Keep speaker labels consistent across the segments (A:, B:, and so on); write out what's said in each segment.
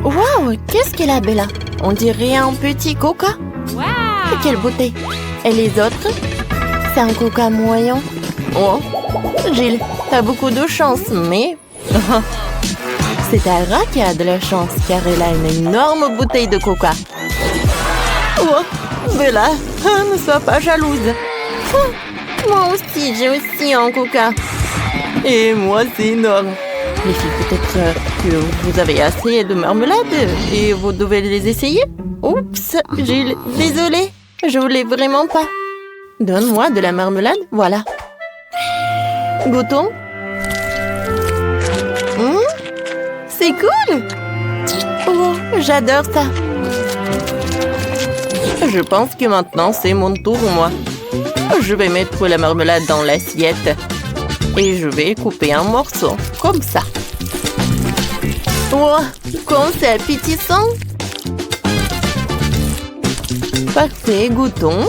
A: Waouh, qu'est-ce qu'elle a, Bella? On dirait un petit coca.
B: Wow!
A: Quelle beauté! Et les autres? C'est un coca moyen. Oh, Gilles, t'as beaucoup de chance, mais... C'est Tara qui a de la chance, car elle a une énorme bouteille de coca. Oh, Bella, ne sois pas jalouse. Moi aussi, j'ai aussi un coca. Et moi, c'est énorme. Les filles, peut-être que vous avez assez de marmelade et vous devez les essayer. Oups, Gilles, désolée, je voulais vraiment pas. Donne-moi de la marmelade, voilà. Goûtons. C'est cool. Oh, j'adore ça. Je pense que maintenant, c'est mon tour, moi. Je vais mettre la marmelade dans l'assiette. Et je vais couper un morceau, comme ça. Oh, comme c'est appétissant. Parfait, goûtons.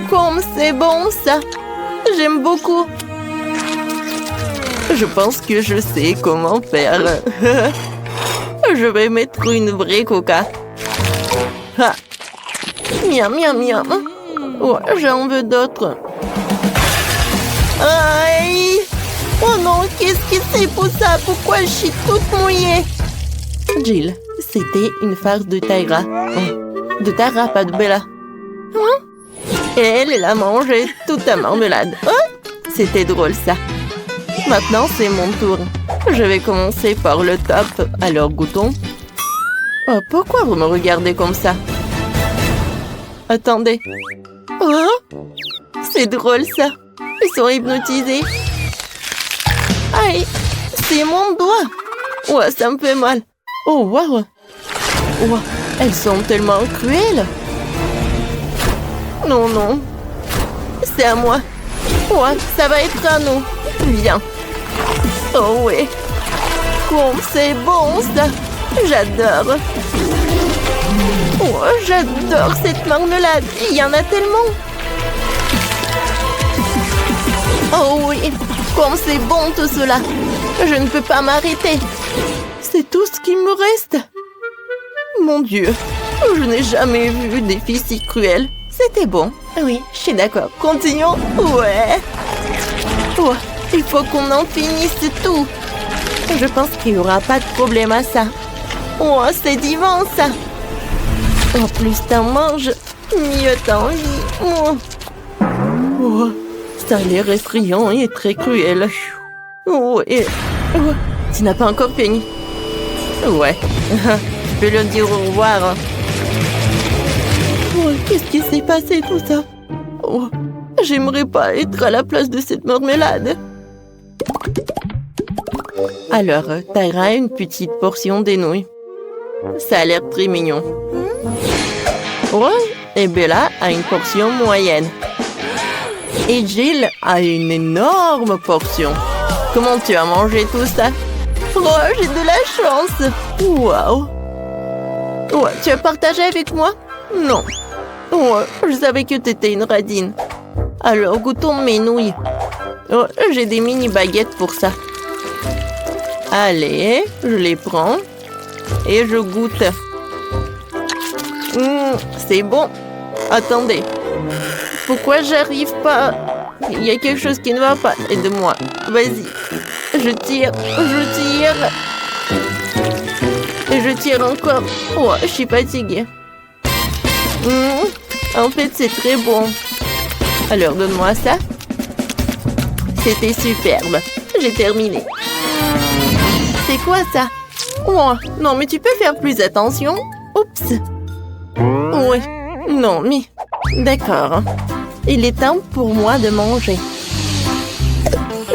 A: Comme c'est bon, ça. J'aime beaucoup. Je pense que je sais comment faire. Je vais mettre une vraie coca. Ah. Miam, miam, miam. Oh, j'en veux d'autres. Aïe! Oh non, qu'est-ce que c'est pour ça? Pourquoi je suis toute mouillée? Jill, c'était une farce de Tyra. Oh, de Tara, pas de Bella. Et elle a mangé toute la marmelade. Oh, c'était drôle, ça. Maintenant, c'est mon tour. Je vais commencer par le top. Alors, goûtons. Oh, pourquoi vous me regardez comme ça? Attendez. Oh, c'est drôle, ça. Ils sont hypnotisés. Aïe, c'est mon doigt. Ouais, ça me fait mal. Oh, waouh. Wow, elles sont tellement cruelles. Non, non. C'est à moi. Ouais, ça va être à nous. Viens. Oh oui. Oh, c'est bon, ça. J'adore. Oh, j'adore cette marmelade. Il y en a tellement. Oh oui. Comme c'est bon tout cela. Je ne peux pas m'arrêter. C'est tout ce qu'il me reste. Mon Dieu. Je n'ai jamais vu des filles si cruelles. C'était bon. Oui, je suis d'accord. Continuons. Ouais. Oh, il faut qu'on en finisse tout. Je pense qu'il n'y aura pas de problème à ça. Oh, c'est divin, ça. Oh, plus t'en manges, mieux t'en vis. Oh. Oh, ça a l'air effrayant et très cruel. Oh, et... oh, tu n'as pas encore fini. Ouais. Je peux leur dire au revoir. Oh, qu'est-ce qui s'est passé tout ça? Oh, j'aimerais pas être à la place de cette marmelade. Alors, Tyra a une petite portion des nouilles. Ça a l'air très mignon. Ouais, et Bella a une portion moyenne. Et Jill a une énorme portion. Comment tu as mangé tout ça? Oh, j'ai de la chance. Waouh. Ouais, tu as partagé avec moi? Non. Ouais, je savais que tu étais une radine. Alors, goûtons mes nouilles. Oh, j'ai des mini baguettes pour ça. Allez, je les prends. Et je goûte. C'est bon. Attendez. Pourquoi j'arrive pas? Il y a quelque chose qui ne va pas. Aide-moi. Vas-y. Je tire. Je tire. Et je tire encore. Oh, je suis fatiguée. En fait, c'est très bon. Alors, donne-moi ça. C'était superbe. J'ai terminé. C'est quoi ça? Oh, non, mais tu peux faire plus attention. Oups. Oui. Non, mais... D'accord. Il est temps pour moi de manger.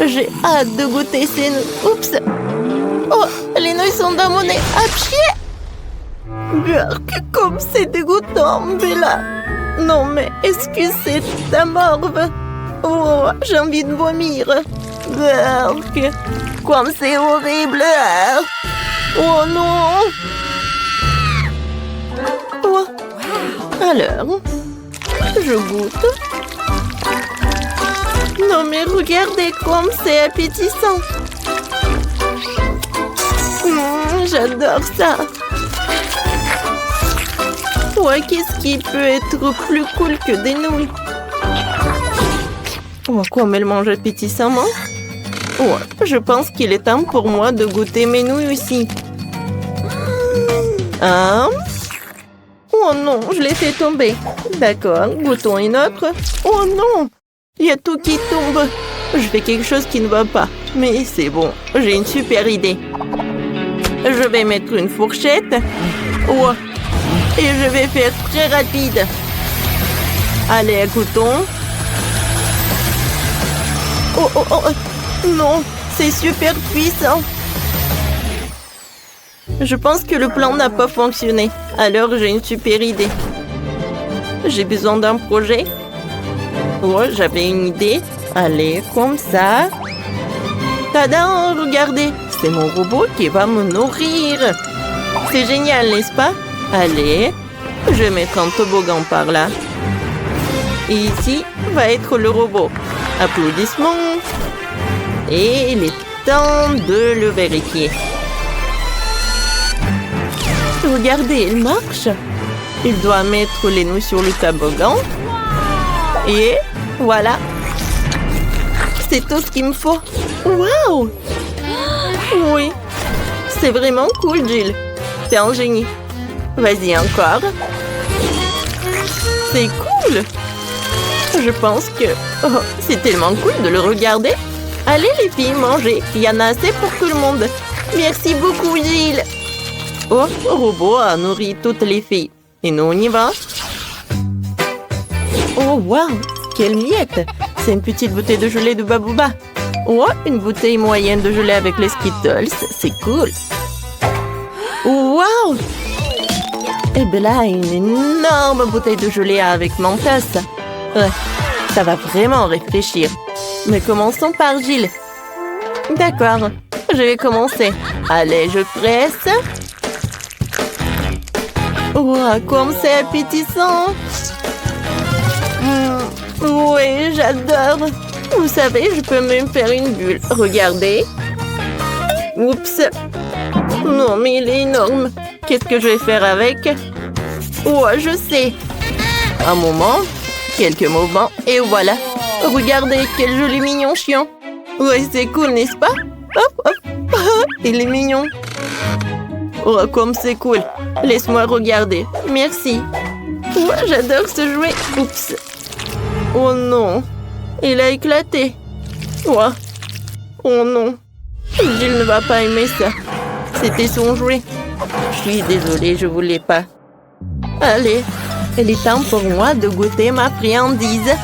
A: J'ai hâte de goûter ces nouilles. Oups. Oh, les nouilles sont dans mon nez. Burk, comme c'est dégoûtant, Bella. Non, mais est-ce que c'est ta morve? Oh, j'ai envie de vomir. Burk, comme c'est horrible. Oh non. Oh. Alors, je goûte. Non, mais regardez comme c'est appétissant. j'adore ça. Ouais, qu'est-ce qui peut être plus cool que des nouilles? Ouais, comme elle mange appétissamment. Ouais, je pense qu'il est temps pour moi de goûter mes nouilles aussi. Oh non, je l'ai fait tomber. D'accord, goûtons une autre. Oh non, il y a tout qui tombe. Je fais quelque chose qui ne va pas. Mais c'est bon, j'ai une super idée. Je vais mettre une fourchette. Ouais. Et je vais faire très rapide. Allez, goûtons. Oh, oh, oh. Non, c'est super puissant. Je pense que le plan n'a pas fonctionné. Alors, j'ai une super idée. J'ai besoin d'un projet. Oh, j'avais une idée. Allez, comme ça. Tada, regardez. C'est mon robot qui va me nourrir. C'est génial, n'est-ce pas? Allez, je vais mettre un toboggan par là. Et ici va être le robot. Applaudissements. Et il est temps de le vérifier. Regardez, il marche. Il doit mettre les nouilles sur le toboggan. Et voilà. C'est tout ce qu'il me faut. Waouh! Oui. C'est vraiment cool, Jill. T'es un génie. Vas-y, encore. C'est cool. Je pense que... Oh, c'est tellement cool de le regarder. Allez, les filles, mangez. Il y en a assez pour tout le monde. Merci beaucoup, Jill. Oh, le robot a nourri toutes les filles. Et nous, on y va. Oh, waouh! Quelle miette! C'est une petite bouteille de gelée de Babouba. Oh, une bouteille moyenne de gelée avec les Skittles. C'est cool. Waouh! Et bien là, une énorme bouteille de gelée avec Mentos. Ouais, ça va vraiment réfléchir. Mais commençons par Jill. D'accord, je vais commencer. Allez, je presse. Wow, comme c'est appétissant. Oui, j'adore. Vous savez, je peux même faire une bulle. Regardez. Oups. Non, mais il est énorme. Qu'est-ce que je vais faire avec? Oh, je sais. Un moment. Quelques mouvements. Et voilà. Regardez, quel joli mignon chien. Ouais, c'est cool, n'est-ce pas? Hop, hop. Il est mignon. Oh, comme c'est cool. Laisse-moi regarder. Merci. Ouais, j'adore ce jouet. Oups. Oh non. Il a éclaté. Ouais. Oh non. Jill ne va pas aimer ça. C'était son jouet. Je suis désolée, je voulais pas. Allez, il est temps pour moi de goûter ma friandise.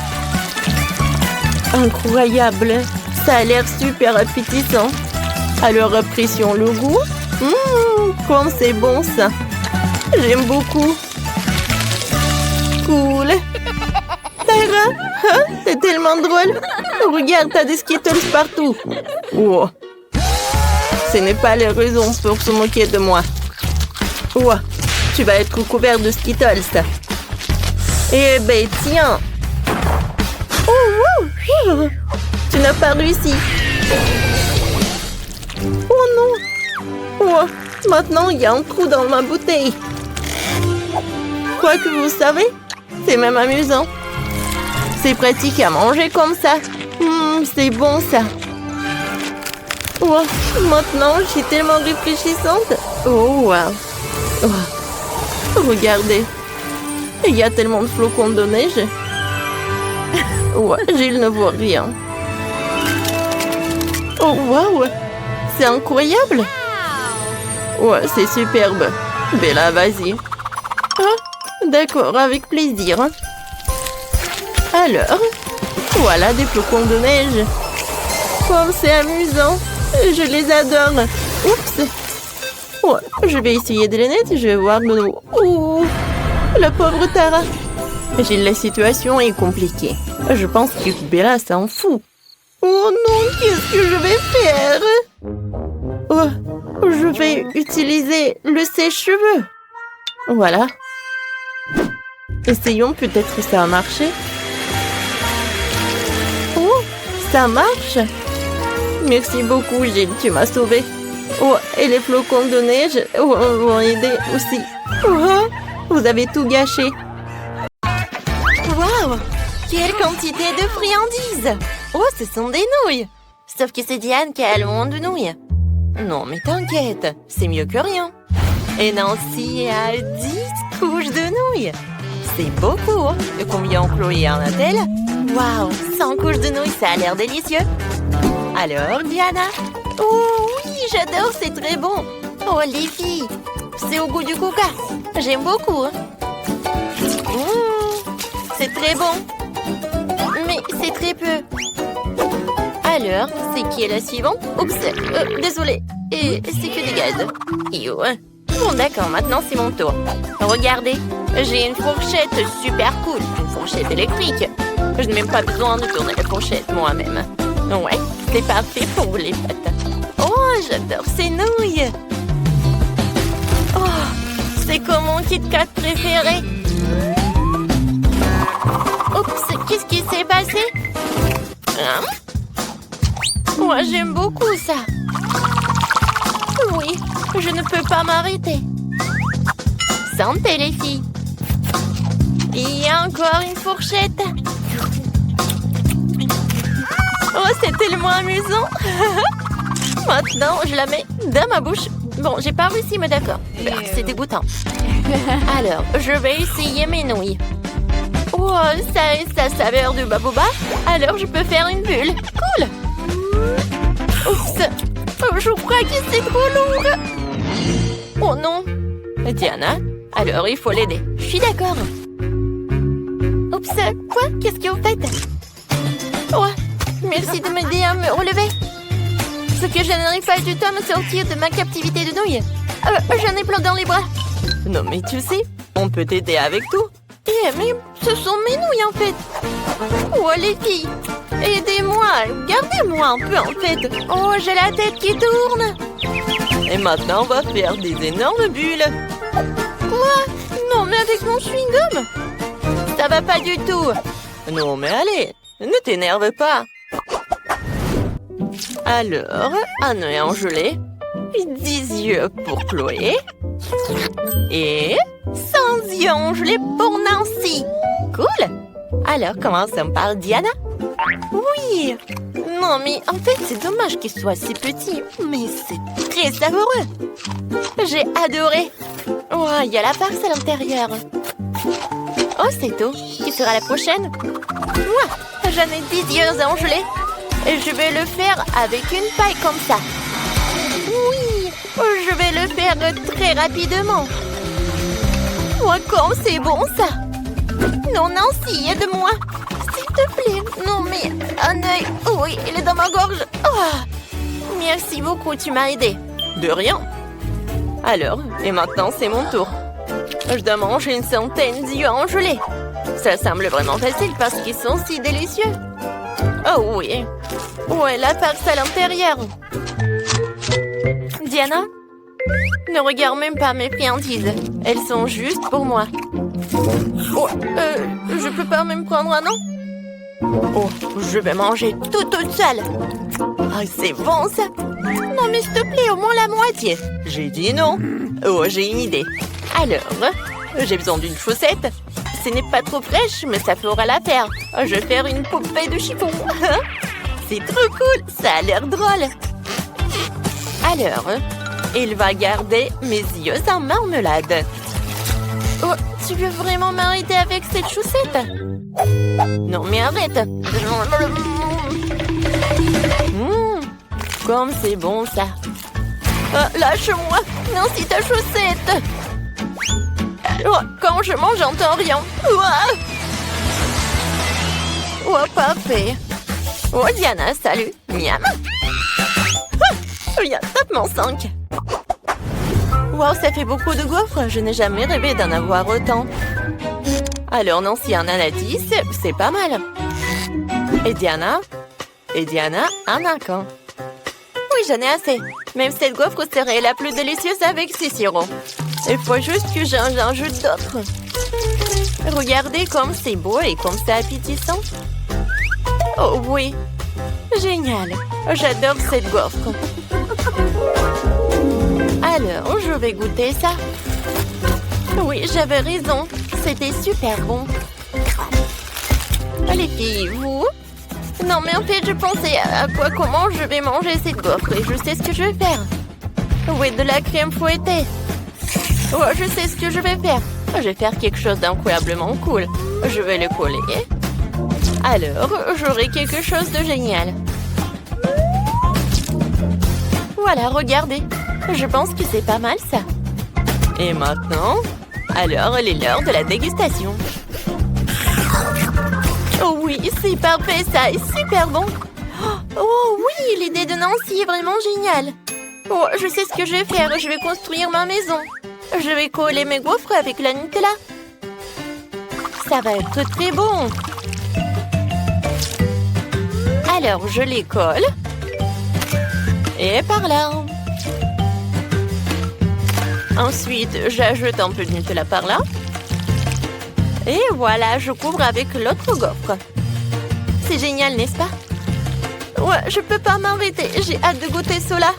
A: Incroyable. Ça a l'air super appétissant. Alors, apprécions le goût. Comme c'est bon ça. J'aime beaucoup. Cool. Tara, hein? C'est tellement drôle. Regarde, t'as des Skittles partout. Oh. Ce n'est pas la raison pour se moquer de moi. Oh. Tu vas être couvert de Skittles. Eh ben, tiens. Oh, wow. Tu n'as pas réussi. Oh non. Oh. Maintenant, il y a un trou dans ma bouteille. Quoi que vous savez, c'est même amusant. C'est pratique à manger comme ça. C'est bon ça. Oh, maintenant, je suis tellement réfléchissante. Oh, wow. Oh. Regardez. Il y a tellement de flocons de neige. Ouais, Jill ne voit rien. Oh, wow. C'est incroyable. Ouais, c'est superbe. Bella, vas-y. Ah, d'accord, avec plaisir. Alors, voilà des flocons de neige. Comme c'est amusant. Je les adore. Oups. Ouais, je vais essayer de les nettoyer. Je vais voir de nouveau. Oh, la pauvre Tara. La situation est compliquée. Je pense que Bella s'en fout. Oh non, qu'est-ce que je vais faire? Oh, je vais utiliser le sèche-cheveux. Voilà. Essayons, peut-être que ça a marché. Oh, ça marche. Merci beaucoup, Jill, tu m'as sauvée. Oh, et les flocons de neige vont aider aussi. Oh, vous avez tout gâché. Waouh! Quelle quantité de friandises! Oh, ce sont des nouilles! Sauf que c'est Diane qui a le moins de nouilles. Non, mais t'inquiète, c'est mieux que rien. Et Nancy a 10 couches de nouilles. C'est beaucoup. Et combien Chloé en a-t-elle? Waouh, 100 couches de nouilles, ça a l'air délicieux. Alors, Diana? Oh oui, j'adore, c'est très bon. Oh, les filles, c'est au goût du coca. J'aime beaucoup. C'est très bon. Mais c'est très peu. Alors, c'est qui est la suivante? Oups, désolée. Et c'est que des gaz. Bon, d'accord, maintenant c'est mon tour. Regardez, j'ai une fourchette super cool. Une fourchette électrique. Je n'ai même pas besoin de tourner la fourchette moi-même. Ouais, c'est parfait pour les pâtes. Oh, j'adore ces nouilles. Oh, c'est comme mon Kit Kat préféré. Oups, qu'est-ce qui s'est passé? Hein? Moi, j'aime beaucoup ça. Oui, je ne peux pas m'arrêter. Santé, les filles. Il y a encore une fourchette. Oh, c'est tellement amusant. Maintenant, je la mets dans ma bouche. Bon, j'ai pas réussi, mais d'accord. C'est dégoûtant. Alors, je vais essayer mes nouilles. Oh, ça a sa saveur de baboba. Alors, je peux faire une bulle. Cool. Oups. Oh, je crois que c'est trop lourd. Oh non. Diana, alors il faut l'aider. Je suis d'accord. Oups. Quoi? Qu'est-ce que vous faites? Oh, merci de m'aider à me relever. Ce que je n'arrive pas du tout à me sortir de ma captivité de nouilles. J'en ai plein dans les bras. Non, mais tu sais, on peut t'aider avec tout. Mais ce sont mes nouilles, en fait. Oh, les filles, aidez-moi. Gardez-moi un peu, en fait. Oh, j'ai la tête qui tourne. Et maintenant, on va faire des énormes bulles. Quoi? Non, mais avec mon chewing-gum. Ça va pas du tout. Non, mais allez, ne t'énerve pas. Alors, un œil en gelée, 10 yeux pour Chloé et 100 yeux en gelée pour Nancy. Cool. Alors, commençons par Diana. Oui. Non, mais en fait, c'est dommage qu'il soit si petit, mais c'est très savoureux. J'ai adoré. Oh, il y a la farce à l'intérieur. Oh, c'est tout. Qui sera la prochaine? Moi, j'en ai 10 yeux en gelée. Et je vais le faire avec une paille comme ça. Oui, je vais le faire très rapidement. Oh, comme c'est bon ça. Non, Nancy, aide-moi. S'il te plaît. Non, mais un œil. Oh, oui, il est dans ma gorge. Oh. Merci beaucoup, tu m'as aidé. De rien. Alors, et maintenant, c'est mon tour. Je dois manger une centaine d'yeux en gelée. Ça semble vraiment facile parce qu'ils sont si délicieux. Oh oui. Ouais, la farce à l'intérieur. Diana, ne regarde même pas mes friandises. Elles sont juste pour moi. Oh, je peux pas même prendre un an? Oh, je vais manger toute seule. Oh, c'est bon ça. Non, mais s'il te plaît, au moins la moitié. J'ai dit non. Oh, j'ai une idée. Alors, j'ai besoin d'une chaussette. Ce n'est pas trop fraîche, mais ça fera l'affaire. Je vais faire une poupée de chiffon. C'est trop cool, ça a l'air drôle. Alors, il va garder mes yeux en marmelade. Oh, tu veux vraiment m'arrêter avec cette chaussette? Non, mais arrête. Comme c'est bon, ça. Lâche-moi. Non, c'est ta chaussette. Oh, quand je mange, j'entends rien. Oh, parfait. Oh, Diana, salut. Miam. Viens, tape-moi 5. Wow, ça fait beaucoup de gaufres. Je n'ai jamais rêvé d'en avoir autant. Alors, Nancy en a 10, c'est pas mal. Et Diana en a quand? Oui, j'en ai assez. Même cette gaufre serait la plus délicieuse avec ces sirops. Il faut juste que j'en ajoute d'autres. Regardez comme c'est beau et comme c'est appétissant. Oh oui, génial. J'adore cette gaufre. Alors, je vais goûter ça. Oui, j'avais raison. C'était super bon. Les filles, vous? Non, mais en fait, je pensais à comment je vais manger cette gaufre et je sais ce que je vais faire. Oui, de la crème fouettée. Oh, je sais ce que je vais faire. Je vais faire quelque chose d'incroyablement cool. Je vais le coller. Alors, j'aurai quelque chose de génial. Voilà, regardez. Je pense que c'est pas mal, ça. Et maintenant, alors, il est l'heure de la dégustation. Oh oui, c'est parfait, ça est super bon. Oh oui, l'idée de Nancy est vraiment géniale. Oh, je sais ce que je vais faire. Je vais construire ma maison. Je vais coller mes gaufres avec la Nutella. Ça va être très bon. Alors, je les colle. Et par là. Ensuite, j'ajoute un peu de Nutella par là. Et voilà, je couvre avec l'autre gaufre. C'est génial, n'est-ce pas? Ouais, je peux pas m'arrêter. J'ai hâte de goûter cela.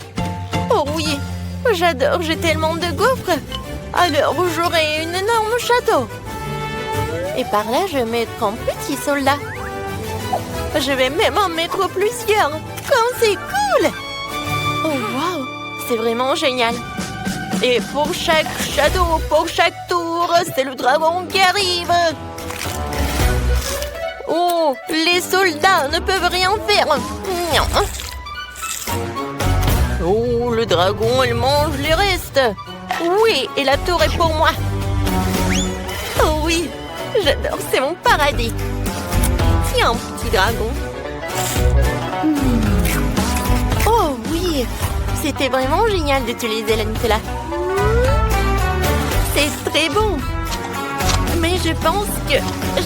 A: Oh oui, j'adore, j'ai tellement de gaufres. Alors, j'aurai un énorme château. Et par là, je vais mettre un petit soldat. Je vais même en mettre plusieurs. Comme c'est cool! Oh, waouh! C'est vraiment génial. Et pour chaque château, pour chaque tour, c'est le dragon qui arrive. Oh, les soldats ne peuvent rien faire. Oh, le dragon, il mange les restes. Oui, et la tour est pour moi. Oh oui, j'adore, c'est mon paradis. Tiens, petit dragon. Oh oui, c'était vraiment génial d'utiliser la Nutella. C'est très bon. Mais je pense que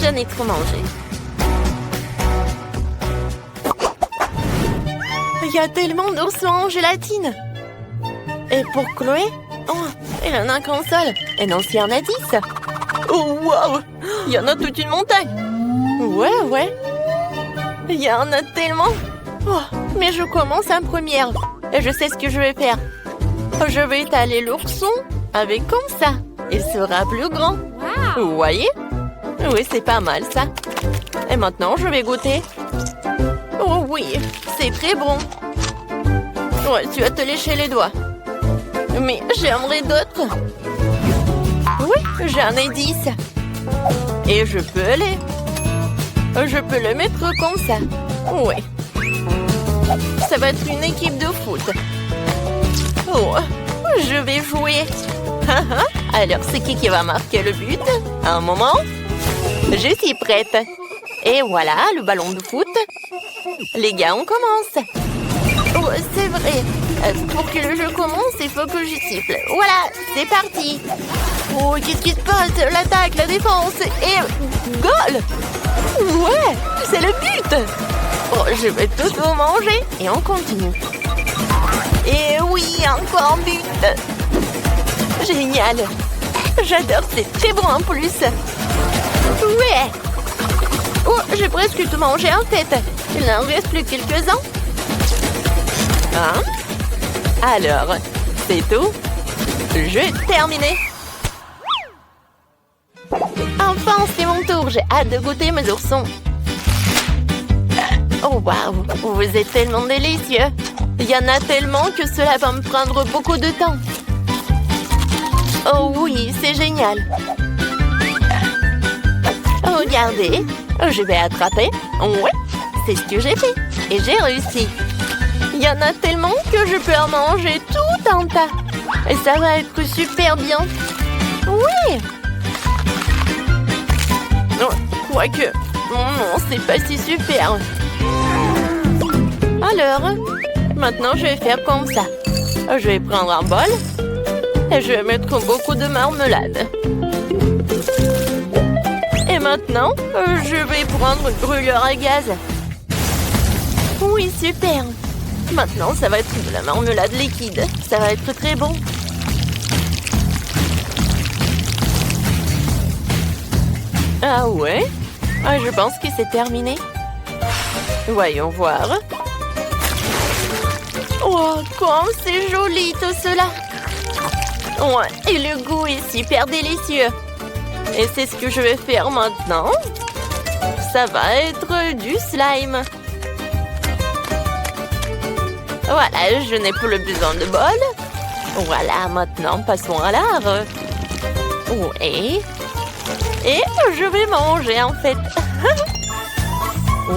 A: j'en ai trop mangé. Il y a tellement d'oursons en gélatine. Et pour Chloé, oh, elle en a qu'un seul. Et Nancy en a 10. Oh, waouh! Il y en a toute une montagne. Ouais. Il y en a tellement. Oh, mais je commence en première. Et je sais ce que je vais faire. Je vais étaler l'ourson avec comme ça. Il sera plus grand. Wow. Vous voyez? Oui, c'est pas mal ça. Et maintenant, je vais goûter. Oh oui, c'est très bon. Ouais, tu vas te lécher les doigts. Mais j'aimerais d'autres. Oui, j'en ai 10. Et je peux le mettre comme ça. Oui. Ça va être une équipe de foot. Oh, je vais jouer. Alors, c'est qui va marquer le but? Un moment. Je suis prête. Et voilà, le ballon de foot. Les gars, on commence. Oh, c'est vrai. Pour que le jeu commence, il faut que j'y siffle. Voilà, c'est parti. Oh, qu'est-ce qui se passe? L'attaque, la défense et... goal! Ouais, c'est le but. Oh, je vais tout vous manger et on continue. Et oui, encore un but. Génial. J'adore, c'est très bon en plus. Ouais. Oh, j'ai presque tout mangé en fait. Il n'en reste plus quelques-uns. Hein? Alors, c'est tout. Jeu terminé. Enfin, c'est mon tour. J'ai hâte de goûter mes oursons. Oh, waouh. Vous êtes tellement délicieux. Il y en a tellement que cela va me prendre beaucoup de temps. Oh oui, c'est génial. Regardez, je vais attraper. Ouais, c'est ce que j'ai fait. Et j'ai réussi. Il y en a tellement que je peux en manger tout un tas. Et ça va être super bien. Oui. Oh, quoique, non, c'est pas si super. Alors, maintenant je vais faire comme ça. Je vais prendre un bol. Et je vais mettre beaucoup de marmelade. Et maintenant, je vais prendre le brûleur à gaz. Oui, super. Maintenant, ça va être de la marmelade liquide. Ça va être très bon. Ah ouais? Ah, je pense que c'est terminé. Voyons voir. Oh, comme c'est joli tout cela. Oh, et le goût est super délicieux. Et c'est ce que je vais faire maintenant. Ça va être du slime. Voilà, je n'ai plus besoin de bol. Voilà, maintenant passons à l'art. Oh, et je vais manger en fait.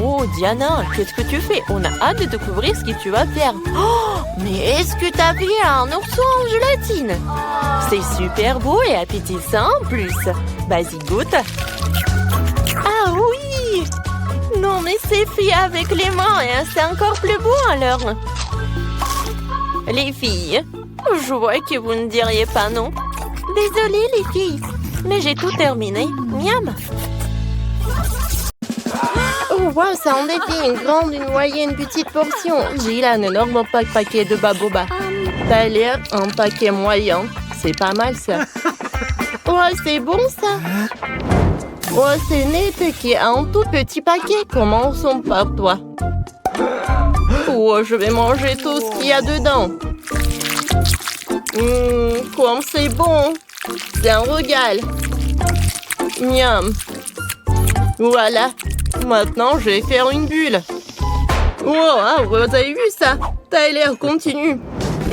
A: Oh, Diana, qu'est-ce que tu fais? On a hâte de découvrir ce que tu vas faire. Oh, mais est-ce que t'as vu un ourson en gélatine? C'est super beau et appétissant en plus. Vas-y, goûte. Ah oui! Non, mais c'est fait avec les mains et c'est encore plus beau alors. Les filles, je vois que vous ne diriez pas non. Désolée les filles, mais j'ai tout terminé. Miam! Oh, wow, ça en défie une grande, une moyenne, une petite portion. J'ai là un énorme paquet de baboba. T'as l'air un paquet moyen. C'est pas mal, ça. Oh, c'est bon, ça. Oh, c'est Nate qui a un tout petit paquet. Commençons par toi. Oh, je vais manger tout ce qu'il y a dedans. Comme c'est bon. C'est un régal. Miam. Voilà. Maintenant, je vais faire une bulle. Wow, vous avez vu ça? Tyler, continue.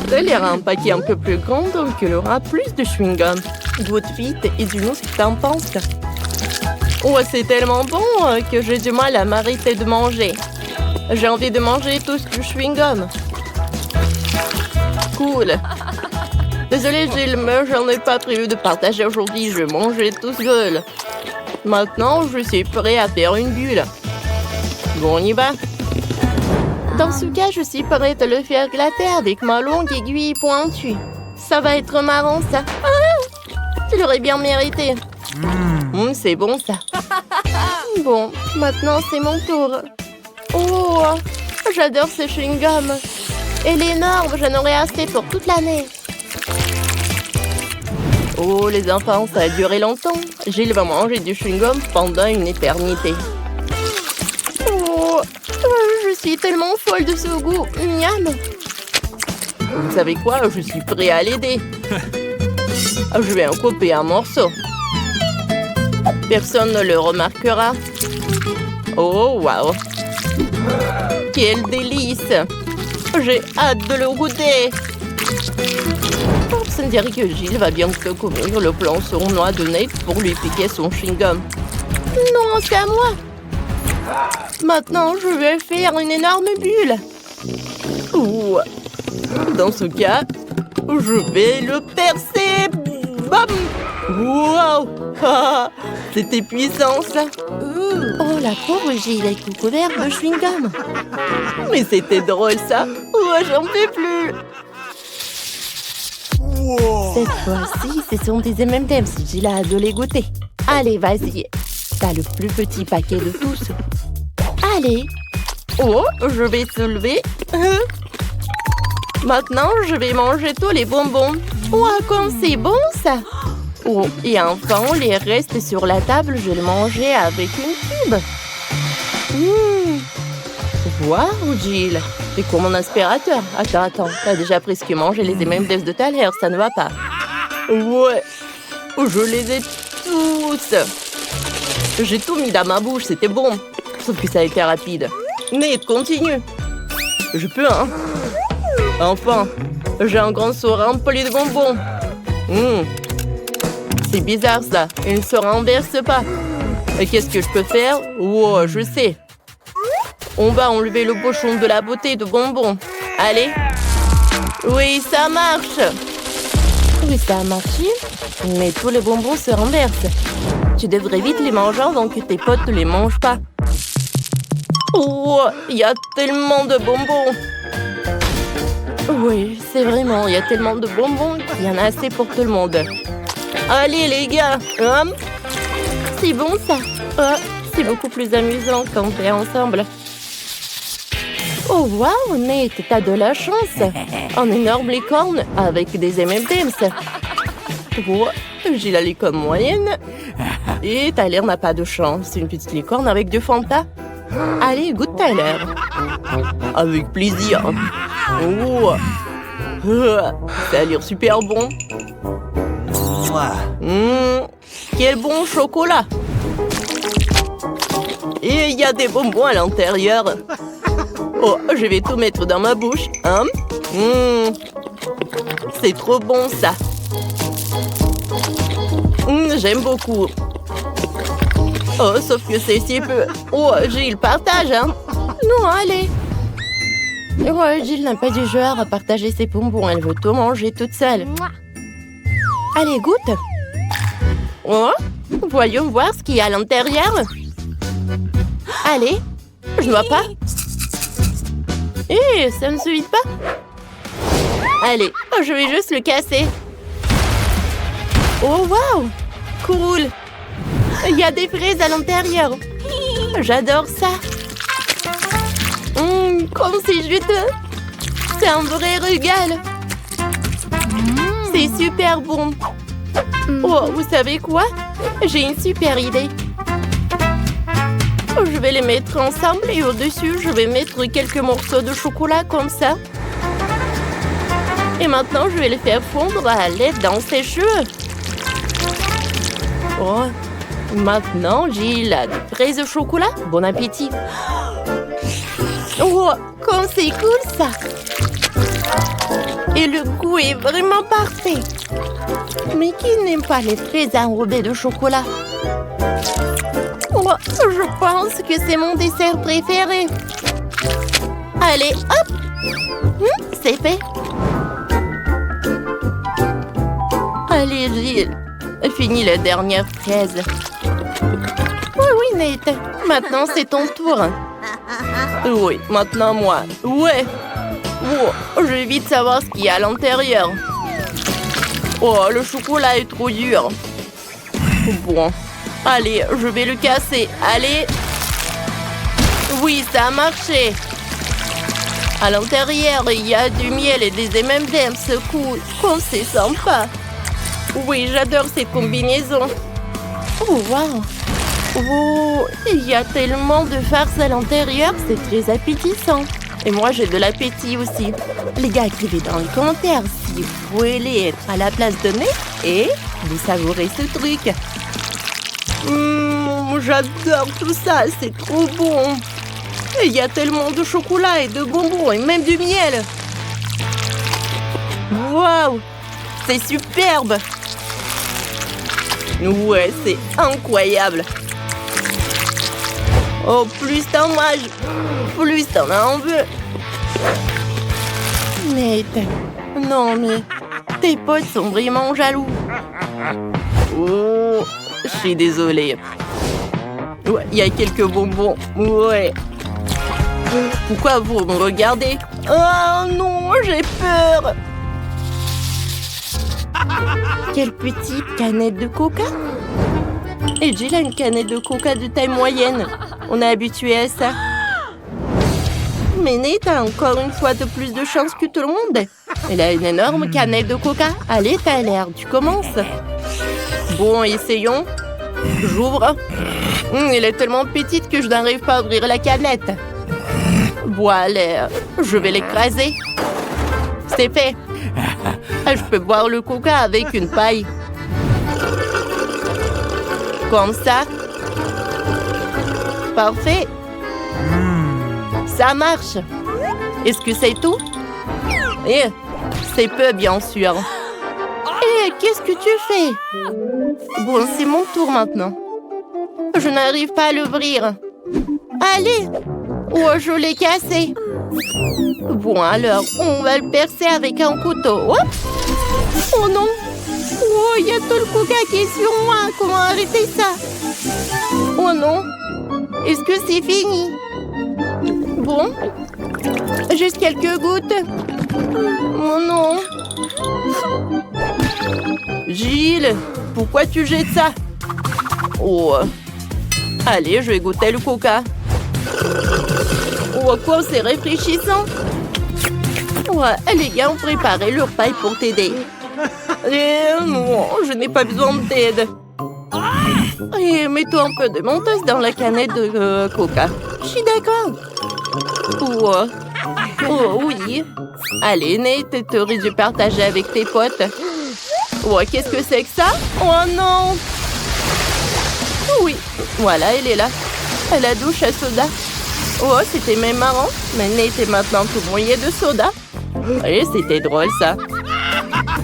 A: Tyler a un paquet un peu plus grand, donc il aura plus de chewing-gum. Goûte vite et dis-nous ce que t'en penses. Oh, c'est tellement bon que j'ai du mal à m'arrêter de manger. J'ai envie de manger tout ce chewing-gum. Cool. Désolée, Gilles, mais j'en ai pas prévu de partager aujourd'hui. Je vais manger tout seul. Maintenant, je suis prêt à faire une bulle. Bon, on y va. Dans ce cas, je suis prête à le faire glater avec ma longue aiguille pointue. Ça va être marrant, ça. Ah, tu l'aurais bien mérité. C'est bon, ça. Bon, maintenant, c'est mon tour. Oh, j'adore ce chewing-gum. Elle est énorme, j'en aurai assez pour toute l'année. Oh, les enfants, ça a duré longtemps. Gilles va manger du chewing-gum pendant une éternité. Oh, je suis tellement folle de ce goût. Miam. Vous savez quoi? Je suis prêt à l'aider. Je vais en couper un morceau. Personne ne le remarquera. Oh, waouh. Quel délice. J'ai hâte de le goûter. Ça me dirait que Gilles va bientôt couvrir le plan sournois de Nate pour lui piquer son chewing-gum. Non, c'est à moi. Maintenant, je vais faire une énorme bulle. Ouh. Dans ce cas, je vais le percer. Bam! Wow! Ah, c'était puissant, ça. Oh, la pauvre Gilles est tout couvert de chewing-gum. Mais c'était drôle, ça. Oh, j'en peux plus. Cette fois-ci, ce sont des M&M's. Gilles a hâte de les goûter. Allez, vas-y. T'as le plus petit paquet de tous. Allez. Oh, je vais te lever. Maintenant, je vais manger tous les bonbons. Oh, comme c'est bon, ça. Oh, et enfin, les restes sur la table, je vais les manger avec une tube. Waouh, Gilles. C'est comme mon aspirateur. Attends. T'as déjà presque mangé les M&M's de Tyler, ça ne va pas. Ouais. Je les ai tous. J'ai tout mis dans ma bouche, c'était bon. Sauf que ça a été rapide. Nate, continue. Je peux, hein? Enfin, j'ai un grand seau rempli de bonbons. C'est bizarre, ça. Il ne se renverse pas. Et qu'est-ce que je peux faire? Oh, je sais. On va enlever le bouchon de la beauté de bonbons. Allez. Oui, ça marche. Oui, ça a marché. Mais tous les bonbons se renversent. Tu devrais vite les manger avant que tes potes ne les mangent pas. Oh, il y a tellement de bonbons. Oui, c'est vraiment, il y a tellement de bonbons qu'il y en a assez pour tout le monde. Allez, les gars. C'est bon, ça. C'est beaucoup plus amusant quand on est ensemble. Oh, waouh, Nate, t'as de la chance. Un énorme licorne avec des M&M's. Oh, j'ai la licorne moyenne. Et Tyler n'a pas de chance. C'est une petite licorne avec du Fanta. Allez, goûte Tyler. Avec plaisir. Oh. Ça a l'air super bon. Quel bon chocolat. Et il y a des bonbons à l'intérieur. Oh, je vais tout mettre dans ma bouche. C'est trop bon, ça. J'aime beaucoup. Oh, sauf que c'est si peu. Oh, Gilles, partage, hein. Non, allez. Oh, Gilles n'a pas du genre à partager ses bonbons. Elle veut tout manger toute seule. Allez, goûte. Oh, voyons voir ce qu'il y a à l'intérieur. Allez, je ne vois pas. Ça ne se vide pas. Allez, je vais juste le casser. Oh, waouh! Cool! Il y a des fraises à l'intérieur. J'adore ça. Comme c'est juteux. C'est un vrai régal. C'est super bon. Oh, vous savez quoi? J'ai une super idée. Je vais les mettre ensemble et au-dessus, je vais mettre quelques morceaux de chocolat comme ça. Et maintenant, je vais les faire fondre à l'aide d'un sèche-cheveux. Oh, maintenant, Gilles a des fraises au chocolat. Bon appétit. Oh, comme c'est cool ça. Et le goût est vraiment parfait. Mais qui n'aime pas les fraises enrobées de chocolat? Oh, je pense que c'est mon dessert préféré. Allez, hop! C'est fait. Allez, Gilles. Finis la dernière fraise. Oui, Nate. Maintenant, c'est ton tour. Oui, maintenant moi. Ouais. Oh, je vais vite savoir ce qu'il y a à l'intérieur. Oh, le chocolat est trop dur. Bon. Allez, je vais le casser. Allez. Oui, ça a marché. À l'intérieur, il y a du miel et des M&M's. Cool. Comme c'est sympa. Oui, j'adore cette combinaison. Oh, waouh. Oh, il y a tellement de farce à l'intérieur. C'est très appétissant. Et moi, j'ai de l'appétit aussi. Les gars, écrivez dans les commentaires si vous voulez être à la place de Nate et vous savourez ce truc. J'adore tout ça, c'est trop bon. Il y a tellement de chocolat et de bonbons et même du miel. Waouh, c'est superbe. Ouais, c'est incroyable. Oh, plus t'en manges, plus t'en en veux. Nate, non mais tes potes sont vraiment jaloux. Oh, je suis désolée. Ouais, il y a quelques bonbons. Ouais. Pourquoi vous me regardez? Oh non, j'ai peur. Quelle petite canette de coca. Et Jill a une canette de coca de taille moyenne. On est habitué à ça. Mais Nate a encore une fois de plus de chance que tout le monde. Elle a une énorme canette de coca. Allez, Tyler, tu commences. Bon, essayons. J'ouvre. Elle est tellement petite que je n'arrive pas à ouvrir la canette. Bon, allez, je vais l'écraser. C'est fait. Je peux boire le coca avec une paille. Comme ça. Parfait. Ça marche. Est-ce que c'est tout? C'est peu, bien sûr. Qu'est-ce que tu fais? Bon, c'est mon tour maintenant. Je n'arrive pas à l'ouvrir. Allez! Oh, je l'ai cassé. Bon, alors, on va le percer avec un couteau. Hop! Oh non! Oh, il y a tout le coca qui est sur moi. Comment arrêter ça? Oh non! Est-ce que c'est fini? Bon. Juste quelques gouttes. Oh non! Gilles, pourquoi tu jettes ça? Oh. Allez, je vais goûter le coca. Oh, quoi, c'est rafraîchissant. Ouais, les gars ont préparé leur paille pour t'aider. Non, je n'ai pas besoin de t'aide. Mets-toi un peu de mentos dans la canette de coca. Je suis d'accord. Ouais. Oh oui. Allez, Nate, t'aurais dû partager avec tes potes. Oh, qu'est-ce que c'est que ça? Oh non! Oui, voilà, elle est là. À la douche à soda. Oh, c'était même marrant. Mais Nate est maintenant tout mouillé de soda. Et c'était drôle, ça.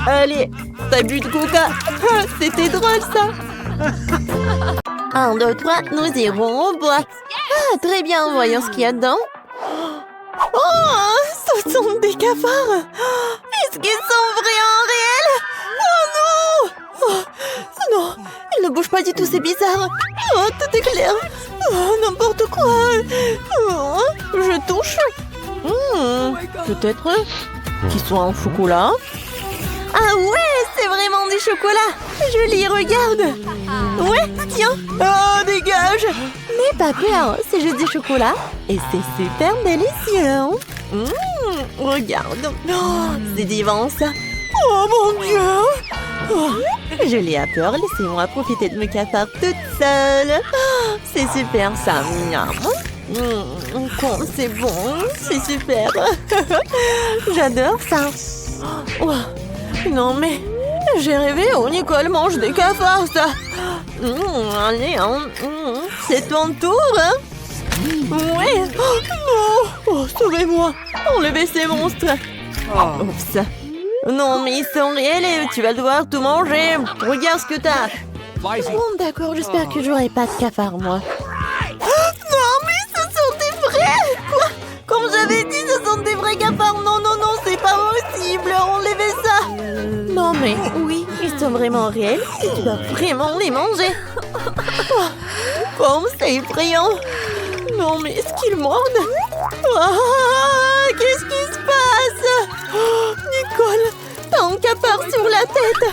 A: Allez, t'as bu de coca. C'était drôle, ça. 1, 2, 3, nous irons au bois. Ah, très bien, voyons ce qu'il y a dedans. Oh, ce sont des cafards. Est-ce qu'ils sont vraiment réels? Oh non! Oh, non, ils ne bougent pas du tout, c'est bizarre. Oh, tout est clair. Oh, n'importe quoi. Oh, je touche. Peut-être qu'ils sont en chocolat. Ah ouais, c'est vraiment du chocolat. Joli, regarde. Ouais, tiens. Oh, dégage. N'aie pas peur, c'est juste du chocolat. Et c'est super délicieux. Regarde. Oh, c'est divin, ça. Oh, mon Dieu. Oh, je l'ai à peur, laissez-moi profiter de mes cafards toute seule. Oh, c'est super, ça. C'est bon, c'est super. J'adore ça. Oh, non, mais j'ai rêvé où Nicole mange des cafards, ça. Allez, c'est ton tour. Ouais. Oh, non. Oh, sauvez-moi. Enlevez ces monstres. Oups. Non, mais ils sont réels et tu vas devoir tout manger. Regarde ce que t'as. Bon, d'accord, j'espère que j'aurai pas de cafards, moi. Non, mais ce sont des vrais. Quoi? Comme j'avais dit, ce sont des vrais cafards. Non, non, non, c'est pas possible. Enlevez ça. Non, mais oui, ils sont vraiment réels et tu dois vraiment les manger. Comme c'est effrayant. Non, mais est-ce qu'ils mordent? Qu'est-ce qui se passe? Oh, Nicole, t'as un capard sur la tête.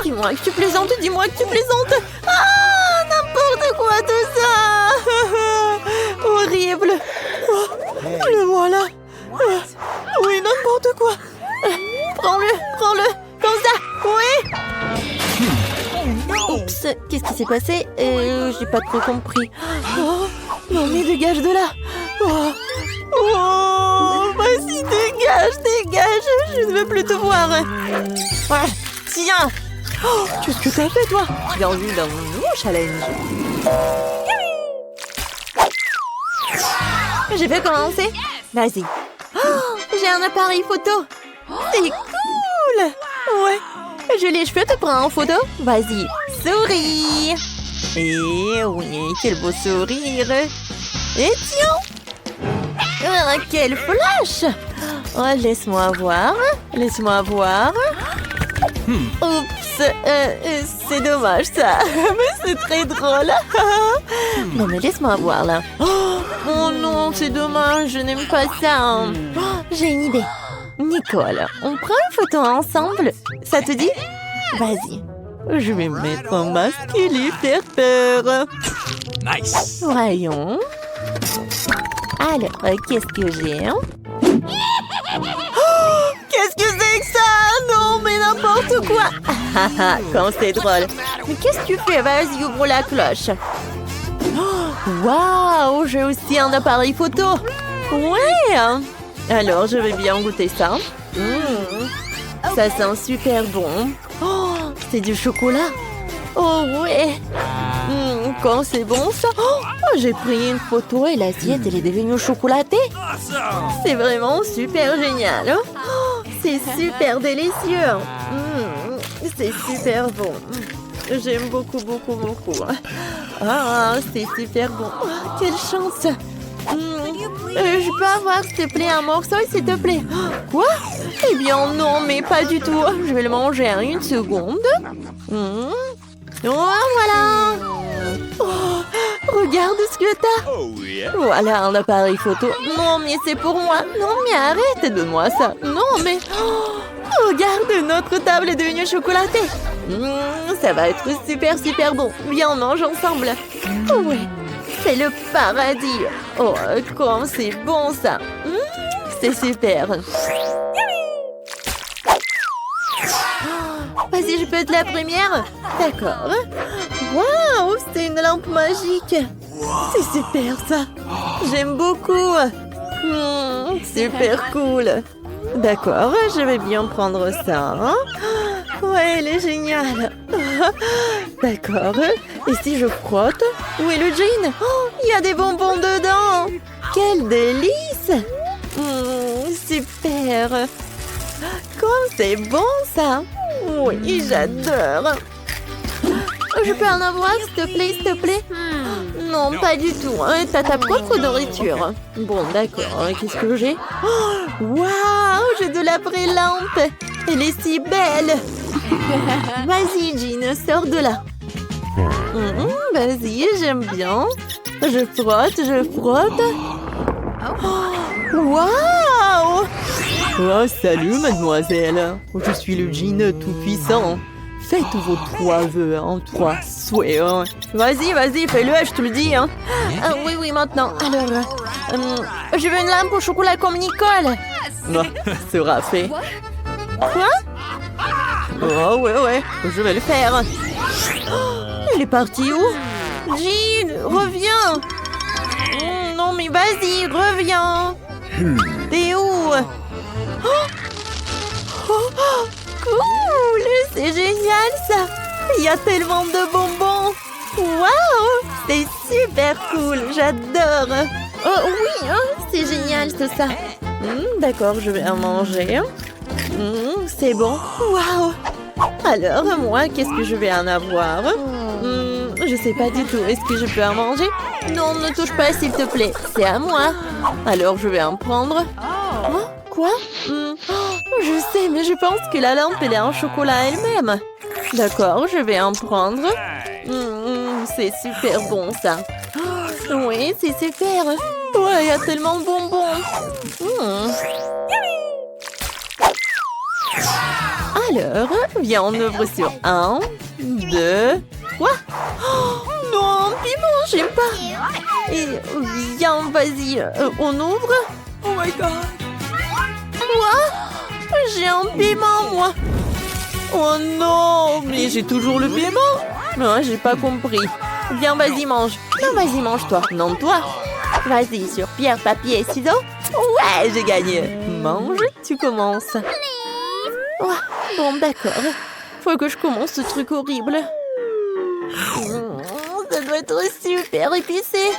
A: Dis-moi que tu plaisantes, dis-moi que tu plaisantes. Ah, n'importe quoi tout ça. Horrible. Oh, le voilà. Oui, n'importe quoi. Prends-le, comme ça. Oui. Oups, qu'est-ce qui s'est passé? J'ai pas trop compris. Oh, non mais dégage de là. Oh, vas-y, dégage. Je ne veux plus te voir. Tiens. Oh, qu'est-ce que t'as fait, toi? Bienvenue dans mon nouveau challenge. Je peux commencer? Vas-y. Oh, j'ai un appareil photo. C'est cool. Ouais. Julie, je peux te prendre en photo? Vas-y, souris. Et oui, quel beau sourire. Et tiens. Ah, quel flash. Oh, laisse-moi voir. Oups, c'est dommage ça. Mais c'est très drôle. Non, mais laisse-moi voir là. Oh non, c'est dommage, je n'aime pas ça. Oh, j'ai une idée. Nicole, on prend une photo ensemble. Ça te dit? Vas-y. Je vais me mettre un masque et lui faire peur.
B: Nice.
A: Voyons. Alors, qu'est-ce que j'ai? Oh, qu'est-ce que c'est que ça? Non, mais n'importe quoi. Quand c'est drôle. Mais qu'est-ce que tu fais? Vas-y, ouvre la cloche. Waouh, j'ai aussi un appareil photo. Ouais. Alors, je vais bien goûter ça. Ça sent super bon. Oh, c'est du chocolat. Oh, ouais. Quand c'est bon, ça. Oh, j'ai pris une photo et l'assiette, elle est devenue chocolatée. C'est vraiment super génial. Oh, c'est super délicieux. C'est super bon. J'aime beaucoup. Ah, c'est super bon. Oh, quelle chance. Je peux avoir, s'il te plaît, un morceau, s'il te plaît? Quoi? Eh bien, non, mais pas du tout. Je vais le manger en une seconde. Oh, voilà. Oh, regarde ce que t'as. Voilà un appareil photo. Non, mais c'est pour moi. Non, mais arrête, donne-moi ça. Non, mais... Oh, regarde, notre table est devenue chocolatée. Ça va être super bon. Viens, on mange ensemble. Oh, ouais. C'est le paradis. Oh, comme c'est bon ça. C'est super. Vas-y, je peux être la première? D'accord. Waouh, c'est une lampe magique. C'est super ça. J'aime beaucoup. Super cool. D'accord, je vais bien prendre ça. Ouais, elle est géniale. D'accord. Et si je frotte? Où est le jean? Oh, il y a des bonbons dedans. Quel délice. Super. Comme c'est bon ça. Oui, j'adore. Je peux en avoir, s'il te plaît, s'il te plaît? Non, pas du tout. T'as ta propre nourriture. Bon, d'accord. Qu'est-ce que j'ai? Waouh, j'ai de la vraie lampe. Elle est si belle. Vas-y, Jean, sors de là. Vas-y, j'aime bien. Je frotte, je frotte. Waouh! Oh, salut, mademoiselle. Je suis le Jean tout-puissant. Faites vos 3 vœux, 3 souhaits. Vas-y, vas-y, fais-le, je te le dis. Oui, maintenant. Alors, je veux une lampe au chocolat comme Nicole. Sera fait. Quoi? Oh, ouais, je vais le faire. Il est parti où? Jean, reviens. Non, mais vas-y, reviens. T'es où? Cool, c'est génial ça. Il y a tellement de bonbons. Waouh, c'est super cool, j'adore. Oh oui, c'est génial tout ça. D'accord, je vais en manger. C'est bon. Waouh. Alors, moi, qu'est-ce que je vais en avoir? Je sais pas du tout. Est-ce que je peux en manger? Non, ne touche pas, s'il te plaît. C'est à moi. Alors, je vais en prendre. Quoi? Je sais, mais je pense que la lampe, elle est en chocolat elle-même. D'accord, je vais en prendre. C'est super bon, ça. Oui, c'est super. Ouais, il y a tellement de bonbons. Alors, viens, on ouvre sur 1, 2, 3. Non, piment, j'aime pas. Et viens, vas-y, on ouvre. Oh my god. Quoi? J'ai un piment, moi. Oh non, mais j'ai toujours le piment. Non, j'ai pas compris. Viens, vas-y, mange. Non, vas-y, mange-toi. Non, toi. Vas-y, sur pierre, papier, ciseaux. Ouais, j'ai gagné. Mange, tu commences. Bon, d'accord. Faut que je commence ce truc horrible. Ça doit être super épicé.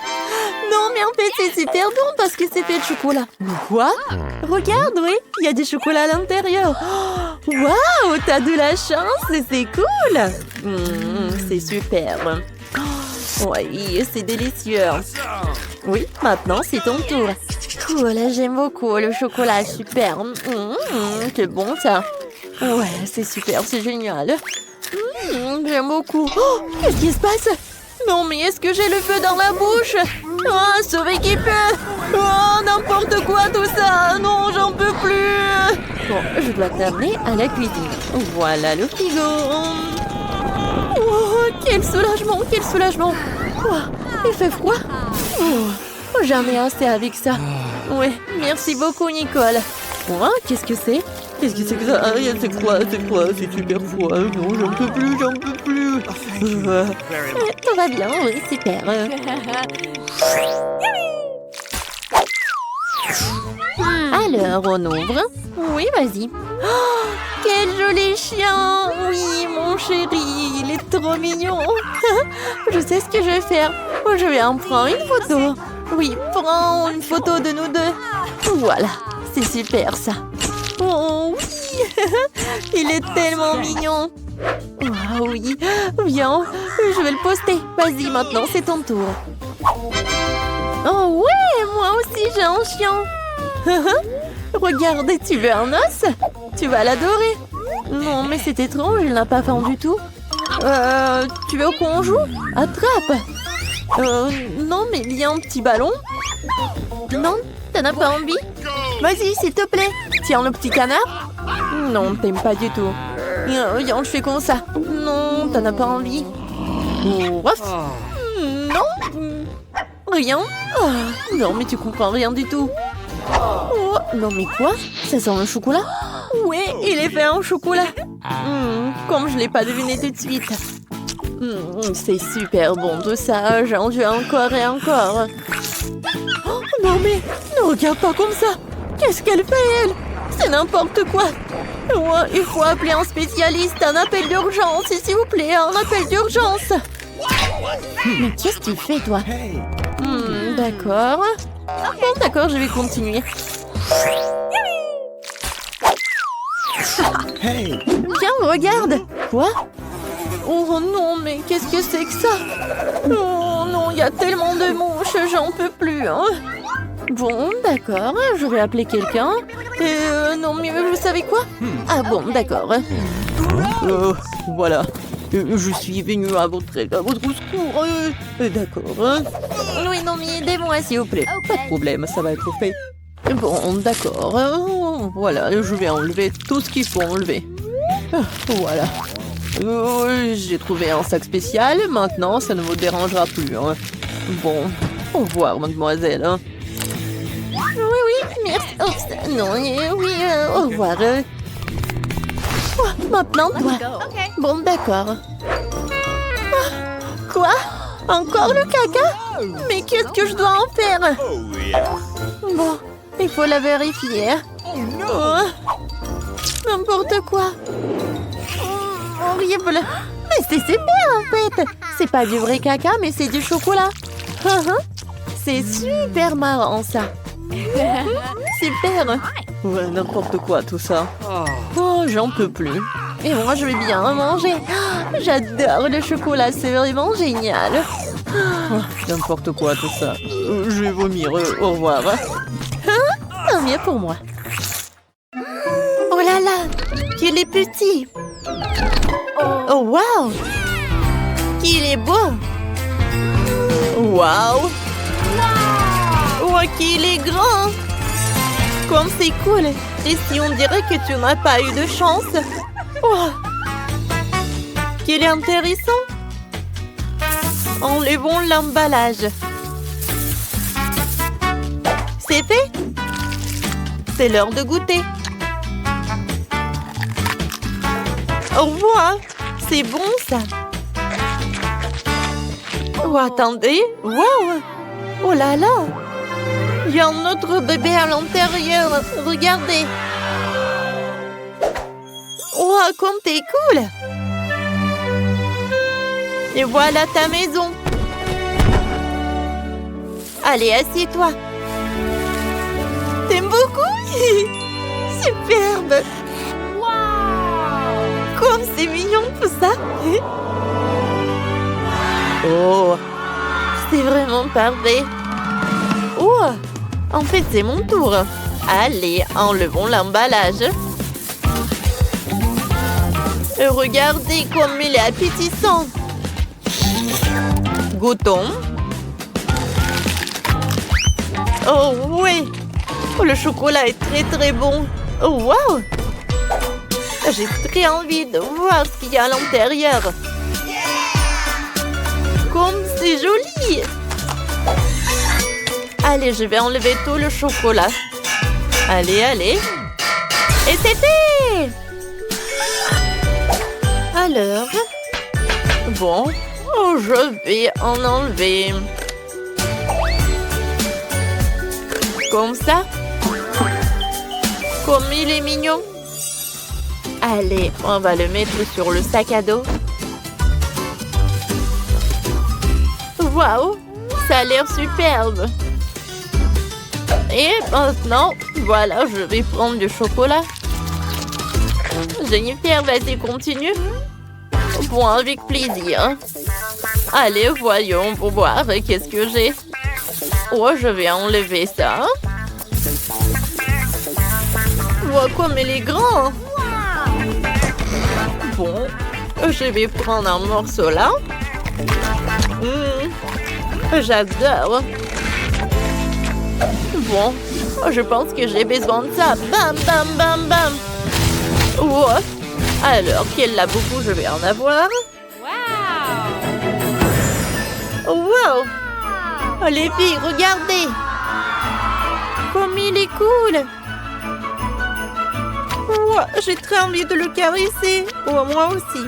A: Non, mais en fait, c'est super bon parce que c'est fait de chocolat. Mais quoi? Regarde, oui, il y a des chocolats à l'intérieur. Waouh, t'as de la chance, c'est cool. C'est super. Oui, c'est délicieux. Oui, maintenant, c'est ton tour. Cool, j'aime beaucoup le chocolat, super. C'est bon, ça. Ouais, c'est super, c'est génial. J'aime beaucoup. Oh, qu'est-ce qui se passe? Non, mais est-ce que j'ai le feu dans la bouche? Sauver qui peut. N'importe quoi tout ça. Non, j'en peux plus. Bon, je dois t'amener à la cuisine. Voilà le frigo. Quel soulagement, quel soulagement. Il fait froid. J'en ai assez avec ça. Oui, merci beaucoup, Nicole. Qu'est-ce que c'est? Qu'est-ce que c'est que ça? C'est quoi? C'est super froid. Non, j'en peux plus, j'en peux plus. Tout va bien, oui, super. Alors, on ouvre. Oui, vas-y. Quel joli chien! Oui, mon chéri, il est trop mignon. Je sais ce que je vais faire. Je vais en prendre une photo. Oui, prends une photo de nous deux. Voilà, c'est super ça. Oh oui, il est tellement mignon. Oui, viens, je vais le poster. Vas-y, maintenant, c'est ton tour. Oh ouais, moi aussi j'ai un chien. Regarde, tu veux un os? Tu vas l'adorer. Non, mais c'est étrange, il n'a pas faim du tout. Tu veux qu'on joue? Attrape. Non, mais il y a un petit ballon. Non, t'en as pas envie? Vas-y, s'il te plaît. Tiens, le petit canard. Non, t'aimes pas du tout. Viens, je fais comme ça. Non, t'en as pas envie. Non. Rien. Non, mais tu comprends rien du tout. Non, mais quoi? Ça sent le chocolat? Oui, il est fait en chocolat. Comme je l'ai pas deviné tout de suite. C'est super bon tout ça. J'en veux encore et encore. Non mais, ne regarde pas comme ça. Qu'est-ce qu'elle fait, elle? C'est n'importe quoi. Ouais, il faut appeler un spécialiste, un appel d'urgence, s'il vous plaît, un appel d'urgence. Mais qu'est-ce que tu fais, toi? D'accord. Bon, d'accord, je vais continuer. Viens, regarde. Quoi? Oh non, mais qu'est-ce que c'est que ça? Oh non, il y a tellement de mouches, j'en peux plus. Hein. Bon, d'accord, je vais appeler quelqu'un. Non, mais vous savez quoi? Ah bon, d'accord. Voilà. Je suis venue à votre secours. D'accord. Oui, non, mais aidez-moi, s'il vous plaît. Pas de problème, ça va être fait. Bon, d'accord. Voilà, je vais enlever tout ce qu'il faut enlever. Voilà. J'ai trouvé un sac spécial. Maintenant, ça ne vous dérangera plus. Hein. Bon, au revoir, mademoiselle. Hein. Oui, merci. Oh, non, oui, au revoir. Maintenant, toi. Bon, d'accord. Quoi? Encore le caca? Mais qu'est-ce que je dois en faire? Bon, il faut la vérifier. N'importe quoi. Horrible. Mais c'est super, en fait. C'est pas du vrai caca, mais c'est du chocolat. C'est super marrant, ça. Super. Ouais, n'importe quoi, tout ça. Oh, j'en peux plus. Et moi, je vais bien manger. J'adore le chocolat, c'est vraiment génial. N'importe quoi, tout ça. Je vais vomir. Au revoir. Tant mieux pour moi. Oh là là, qu'il est petit. Oh, wow. Qu'il est beau. Wow. Oh, qu'il est grand. Comme c'est cool. Et si on dirait que tu n'as pas eu de chance. Oh. Qu'il est intéressant. Enlevons l'emballage. C'est fait. C'est l'heure de goûter. Au revoir. C'est bon, ça. Oh, attendez. Wow. Oh là là. Il y a un autre bébé à l'intérieur. Regardez. Oh, comme t'es cool. Et voilà ta maison. Allez, assieds-toi. T'aimes beaucoup? Superbe. Wow. Comme c'est mignon tout ça. Oh, c'est vraiment parfait. Oh, en fait, c'est mon tour. Allez, enlevons l'emballage. Regardez comme il est appétissant. Goûtons. Oh, oui. Oh, le chocolat est très, très bon. Oh, wow. J'ai très envie de voir ce qu'il y a à l'intérieur. Comme c'est joli. Allez, je vais enlever tout le chocolat. Allez, allez. Et c'est fait. Alors, bon, je vais en enlever. Comme ça. Comme il est mignon. Allez, on va le mettre sur le sac à dos. Waouh, ça a l'air superbe. Et maintenant, voilà, je vais prendre du chocolat. Jennifer, vas-y, continue. Bon, avec plaisir. Allez, voyons pour voir qu'est-ce que j'ai. Oh, je vais enlever ça. Oh, comme il est grand. Bon, je vais prendre un morceau là. J'adore. Bon, je pense que j'ai besoin de ça. Bam, bam, bam, bam. Oh. Alors, qu'elle l'a beaucoup, je vais en avoir. Wow. Oh, les filles, regardez. Comme il est cool. Oh, j'ai très envie de le caresser. Oh, moi aussi.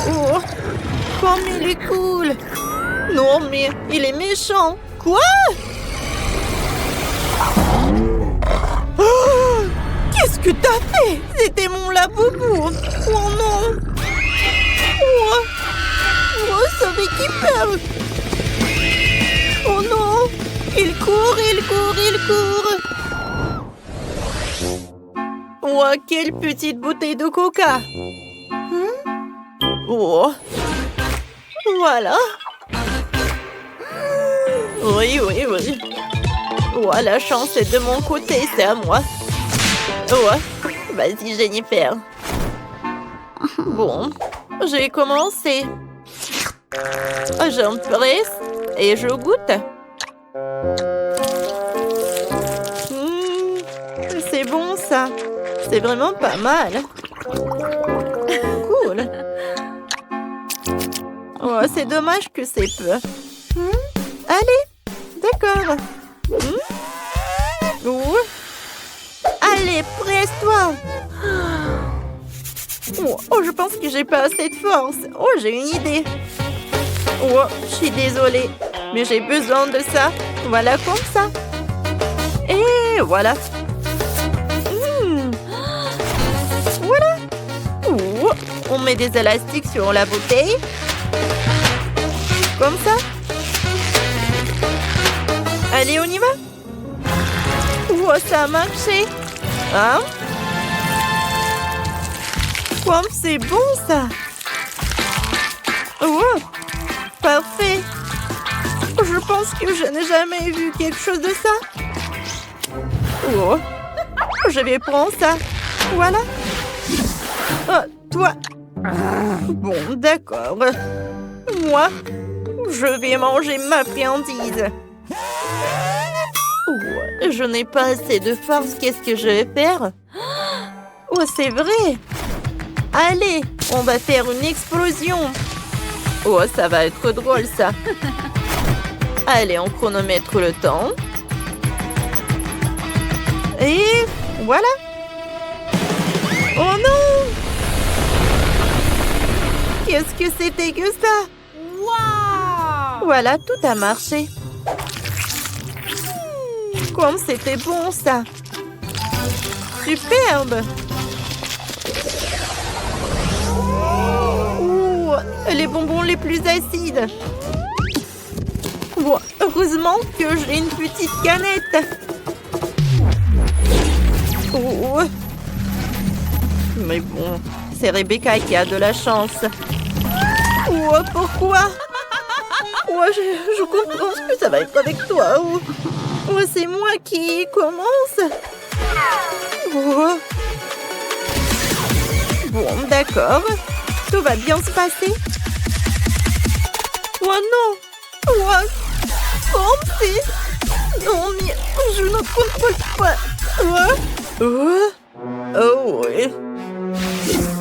A: Oh, comme il est cool. Non, mais il est méchant. Quoi? Oh, qu'est-ce que t'as fait? C'était mon laboubou. Oh non. Oh, oh ça m'équipe. Oh non. Il court, il court, il court. Oh, quelle petite bouteille de coca. Oh. Voilà. Oui, oui, oui. Oh, la chance est de mon côté, c'est à moi. Oh, vas-y, Jennifer. Bon, j'ai commencé. J'en presse et je goûte. C'est bon, ça. C'est vraiment pas mal. Cool. Oh, c'est dommage que c'est peu. Allez, d'accord. Allez, presse-toi. Oh, je pense que j'ai pas assez de force. Oh, j'ai une idée. Oh, je suis désolée, mais j'ai besoin de ça. Voilà, comme ça. Et voilà. Voilà. Oh, on met des élastiques sur la bouteille. Comme ça. Allez, on y va. Oh, ça a marché. Hein? Comme c'est bon, ça. Oh, parfait. Je pense que je n'ai jamais vu quelque chose de ça. Oh, je vais prendre ça. Voilà. Oh, toi. Bon, d'accord. Moi, je vais manger ma friandise. Oh, je n'ai pas assez de force. Qu'est-ce que je vais faire? Oh, c'est vrai. Allez, on va faire une explosion. Oh, ça va être drôle, ça. Allez, on chronomètre le temps. Et voilà. Oh non! Qu'est-ce que c'était que ça? Wow! Voilà, tout a marché. Comme c'était bon, ça. Superbe. Oh, les bonbons les plus acides. Bon, heureusement que j'ai une petite canette. Oh. Mais bon, c'est Rebecca qui a de la chance. Oh, pourquoi? Oh, je comprends ce que ça va être avec toi. Oh, oh c'est moi qui commence. Oh. Bon, d'accord. Tout va bien se passer. Oh non! Oh, comme c'est... Non, mais je ne contrôle pas. Oh, oh, oh oui.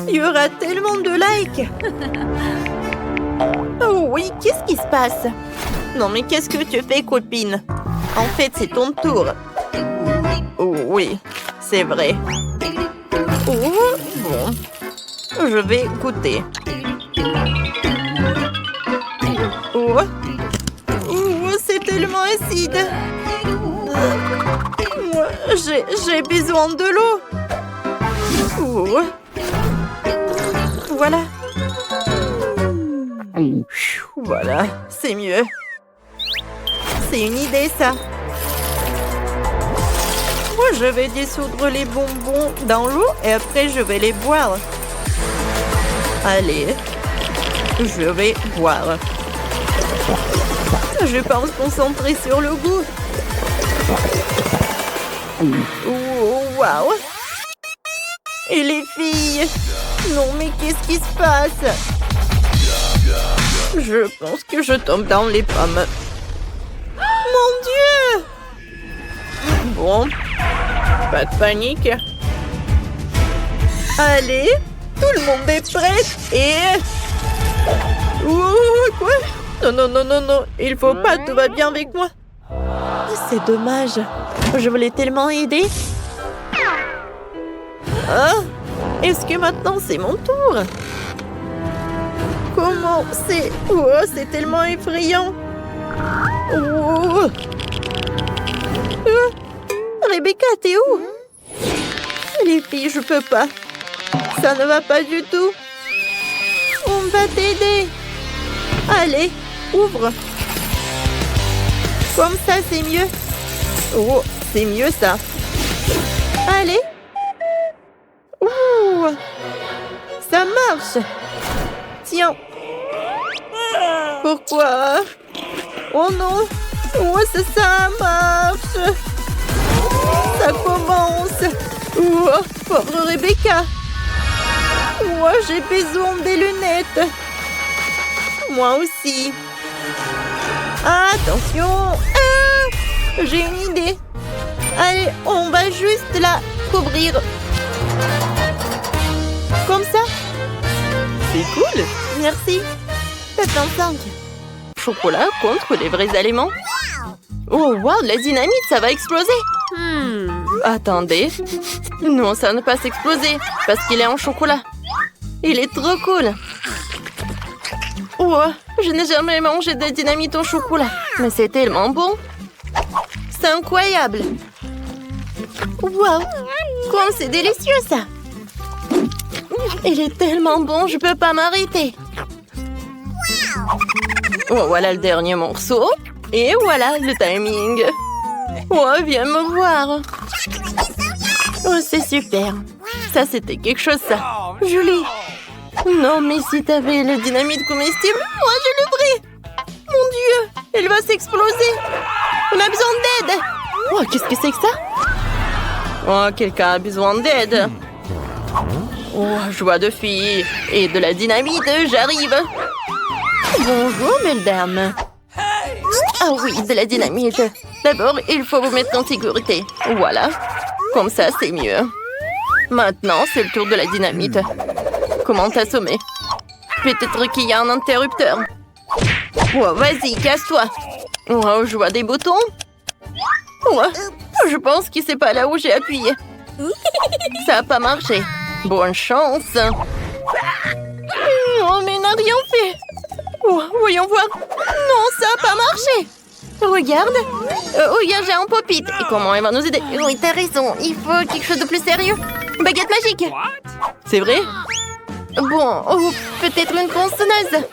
A: Il y aura tellement de likes. Oh oui, qu'est-ce qui se passe? Non, mais qu'est-ce que tu fais, copine? En fait, c'est ton tour. Oh oui, c'est vrai. Oh, bon. Je vais goûter. Oh, oh c'est tellement acide. J'ai besoin de l'eau. Oh. Voilà. Voilà, c'est mieux. C'est une idée, ça. Moi, je vais dissoudre les bonbons dans l'eau et après, je vais les boire. Allez, je vais boire. Je pense concentrer sur le goût. Oh, waouh! Et les filles? Non, mais qu'est-ce qui se passe? Je pense que je tombe dans les pommes. Mon Dieu! Bon, pas de panique. Allez, tout le monde est prêt et... Quoi? Non, non, non, non, non, il faut pas, tout va bien avec moi. C'est dommage, je voulais tellement aider. Ah, est-ce que maintenant c'est mon tour? Comment c'est... Oh, c'est tellement effrayant. Oh. Rebecca, t'es où? Les filles, je peux pas. Ça ne va pas du tout. On va t'aider. Allez, ouvre. Comme ça, c'est mieux. Oh, c'est mieux ça. Allez. Ouh. Ça marche. Tiens. Pourquoi? Oh non. Oh, ça marche. Ça commence. Oh, pauvre Rebecca. Oh, j'ai besoin des lunettes. Moi aussi. Attention. Ah, j'ai une idée. Allez, on va juste la couvrir. Comme ça. C'est cool. Merci. 75. Chocolat contre les vrais aliments. Oh, wow, la dynamite, ça va exploser. Attendez. Non, ça ne peut pas s'exploser parce qu'il est en chocolat. Il est trop cool. Oh, je n'ai jamais mangé de dynamite au chocolat. Mais c'est tellement bon. C'est incroyable. Wow, comme c'est délicieux ça. Il est tellement bon, je peux pas m'arrêter. Oh, voilà le dernier morceau. Et voilà le timing. Oh, viens me voir. Oh, c'est super. Ça, c'était quelque chose, ça. Julie. Non, mais si t'avais le dynamite comestible, moi, je le ferais. Mon Dieu, elle va s'exploser. On a besoin d'aide. Oh, qu'est-ce que c'est que ça? Oh, quelqu'un a besoin d'aide. Oh, joie de fille. Et de la dynamite, j'arrive. Bonjour, belle dame. Ah oui, de la dynamite. D'abord, il faut vous mettre en sécurité. Voilà. Comme ça, c'est mieux. Maintenant, c'est le tour de la dynamite. Comment t'assommer? Peut-être qu'il y a un interrupteur. Oh, vas-y, casse-toi. Oh, je vois des boutons. Oh, je pense que c'est pas là où j'ai appuyé. Ça n'a pas marché. Bonne chance. Oh, mais il n'a rien fait. Oh, voyons voir. Non, ça n'a pas marché. Regarde. Regarde, j'ai un pop-it. Et comment elle va nous aider? Oui, t'as raison. Il faut quelque chose de plus sérieux. Baguette magique. C'est vrai? Bon, oh, peut-être une tronçonneuse.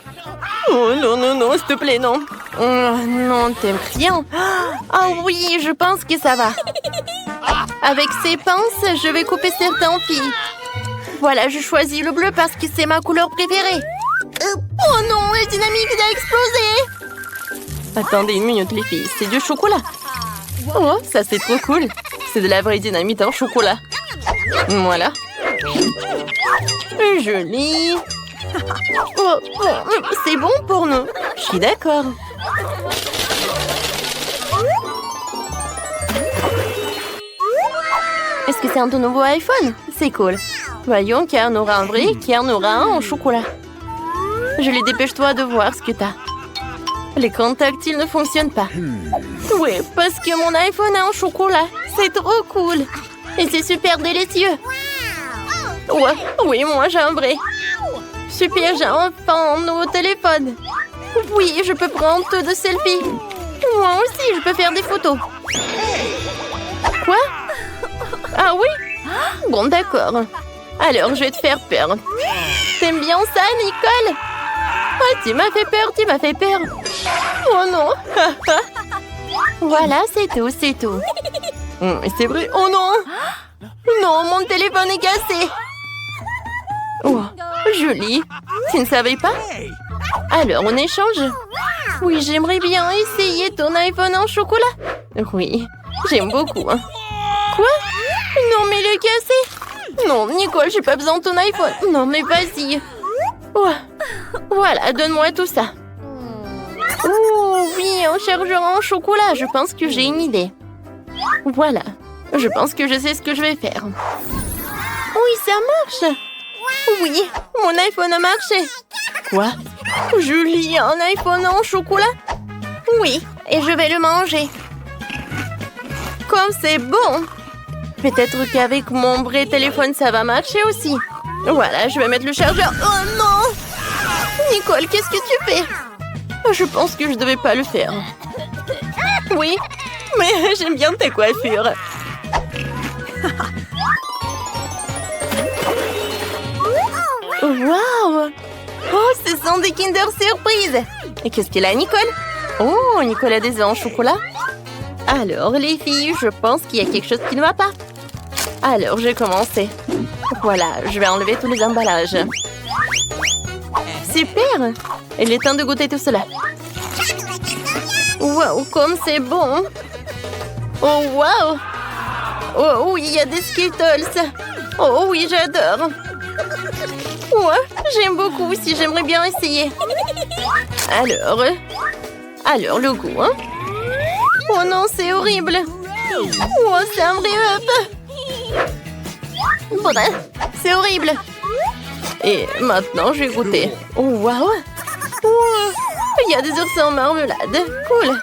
A: Oh non, non, non, s'il te plaît, non. Oh, non, t'aimes bien. Ah oui, je pense que ça va. Avec ces pinces, je vais couper certains fils. Voilà, je choisis le bleu parce que c'est ma couleur préférée. Oh non, la dynamite a explosé. Attendez une minute, les filles, c'est du chocolat. Oh, ça c'est trop cool. C'est de la vraie dynamite en chocolat. Voilà. Joli. Oh, c'est bon pour nous. Je suis d'accord. Est-ce que c'est un tout nouveau iPhone? C'est cool. Voyons qui en aura un vrai, qui en aura un en chocolat. Julie, dépêche-toi de voir ce que t'as. L'écran tactile ne fonctionne pas. Oui, parce que mon iPhone est en chocolat. C'est trop cool. Et c'est super délicieux. Ouais, oui, moi j'ai un vrai. Super, j'ai enfin un nouveau téléphone. Oui, je peux prendre tout de selfies. Moi aussi, je peux faire des photos. Quoi? Ah oui? Bon, d'accord. Alors, je vais te faire peur. T'aimes bien ça, Nicole? Oh, tu m'as fait peur, tu m'as fait peur. Oh non. Voilà, c'est tout, c'est tout. C'est vrai. Oh non. Non, mon téléphone est cassé. Oh, joli. Tu ne savais pas? Alors, on échange? Oui, j'aimerais bien essayer ton iPhone en chocolat. Oui, j'aime beaucoup. Quoi? Non, mais il est cassé. Non, Nicole, j'ai pas besoin de ton iPhone. Non, mais vas-y. Oh. Voilà, donne-moi tout ça. Oh, oui, un chargeur en chocolat. Je pense que j'ai une idée. Voilà. Je pense que je sais ce que je vais faire. Oui, ça marche. Oui, mon iPhone a marché. Quoi? Julie, un iPhone en chocolat? Oui, et je vais le manger. Comme c'est bon. Peut-être qu'avec mon vrai téléphone, ça va marcher aussi. Voilà, je vais mettre le chargeur. Oh non! Nicole, qu'est-ce que tu fais? Je pense que je devais pas le faire. Oui, mais j'aime bien ta coiffure. Waouh! Oh, ce sont des Kinder Surprise! Et qu'est-ce qu'elle a, Nicole? Oh, Nicole a des œufs en chocolat. Alors, les filles, je pense qu'il y a quelque chose qui ne va pas. Alors, je vais commencer. Voilà, je vais enlever tous les emballages. Super! Il est temps de goûter tout cela. Wow, comme c'est bon! Oh, wow! Oh oui, il y a des Skittles! Oh oui, j'adore! Ouais, j'aime beaucoup aussi, j'aimerais bien essayer. Alors le goût, hein? Oh non, c'est horrible! Oh, c'est un vrai œuf! Bref, c'est horrible! Et maintenant, je vais goûter. Oh, waouh! Oh, il y a des ours en marmelade. Cool!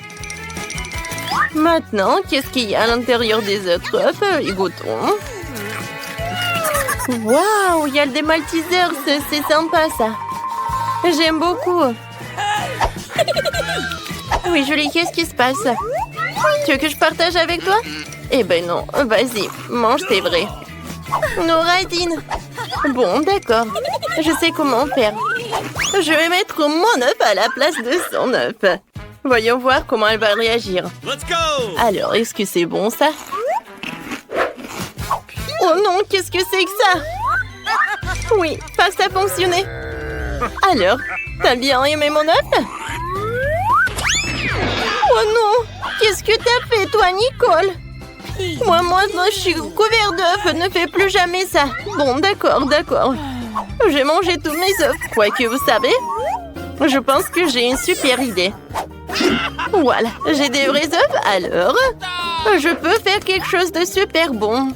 A: Maintenant, qu'est-ce qu'il y a à l'intérieur des autres œufs? Et goûtons. Waouh! Il y a des Maltesers. C'est sympa, ça. J'aime beaucoup. Oui, Julie, qu'est-ce qui se passe? Tu veux que je partage avec toi? Eh ben non. Vas-y, mange tes vrais. Non, Radine. Bon, d'accord. Je sais comment faire. Je vais mettre mon œuf à la place de son œuf. Voyons voir comment elle va réagir. Alors, est-ce que c'est bon, ça? Oh non, qu'est-ce que c'est que ça? Oui, ça a fonctionné. Alors, t'as bien aimé mon œuf? Oh non, qu'est-ce que t'as fait, toi, Nicole? Moi, je suis couvert d'œufs, ne fais plus jamais ça. Bon, d'accord. J'ai mangé tous mes œufs. Quoique, vous savez, je pense que j'ai une super idée. Voilà, j'ai des vrais œufs, alors je peux faire quelque chose de super bon.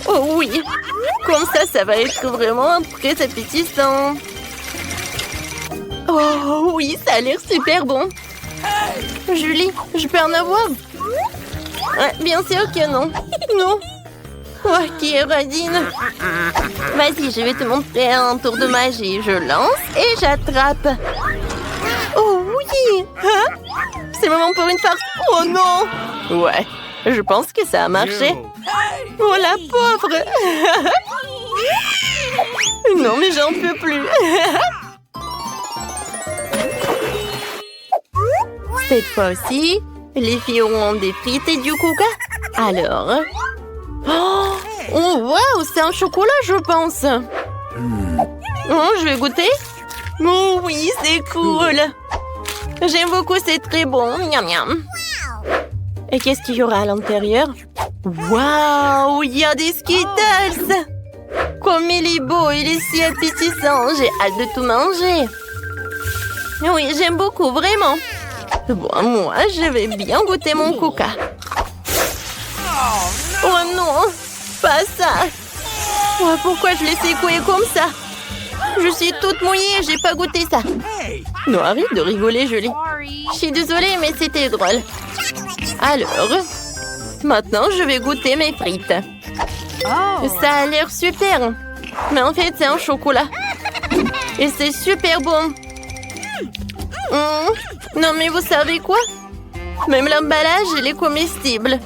A: Oh oui, comme ça va être vraiment très appétissant. Oh oui, ça a l'air super bon. Julie, je peux en avoir? Ouais, bien sûr que non. Non. Ok, Radine. Vas-y, je vais te montrer un tour de magie. Je lance et j'attrape. Oh oui! Hein? C'est le moment pour une farce. Oh non! Ouais, je pense que ça a marché. Oh la pauvre! Non, mais j'en peux plus. Cette fois-ci, les filles auront des frites et du coca. Alors... Oh, waouh, c'est un chocolat, je pense. Oh, je vais goûter. Oh oui, c'est cool. J'aime beaucoup, c'est très bon. Miam, miam. Et qu'est-ce qu'il y aura à l'intérieur? Waouh, il y a des Skittles. Comme il est beau, il est si appétissant. J'ai hâte de tout manger. Oui, j'aime beaucoup, vraiment. Bon, moi, je vais bien goûter mon coca. Oh non, pas ça. Oh, pourquoi je l'ai secoué comme ça? Je suis toute mouillée, j'ai pas goûté ça. Non, arrête de rigoler, Julie. Je suis désolée, mais c'était drôle. Alors, maintenant, je vais goûter mes frites. Ça a l'air super. Mais en fait, c'est un chocolat. Et c'est super bon. Non, mais vous savez quoi? Même l'emballage, il est comestible.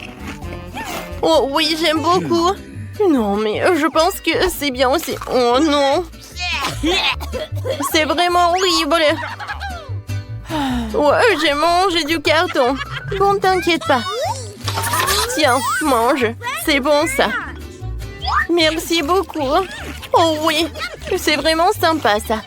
A: Oh oui, j'aime beaucoup. Non, mais je pense que c'est bien aussi. Oh non. C'est vraiment horrible. Ouais, j'ai mangé du carton. Bon, t'inquiète pas. Tiens, mange. C'est bon, ça. Merci beaucoup. Oh oui, c'est vraiment sympa, ça.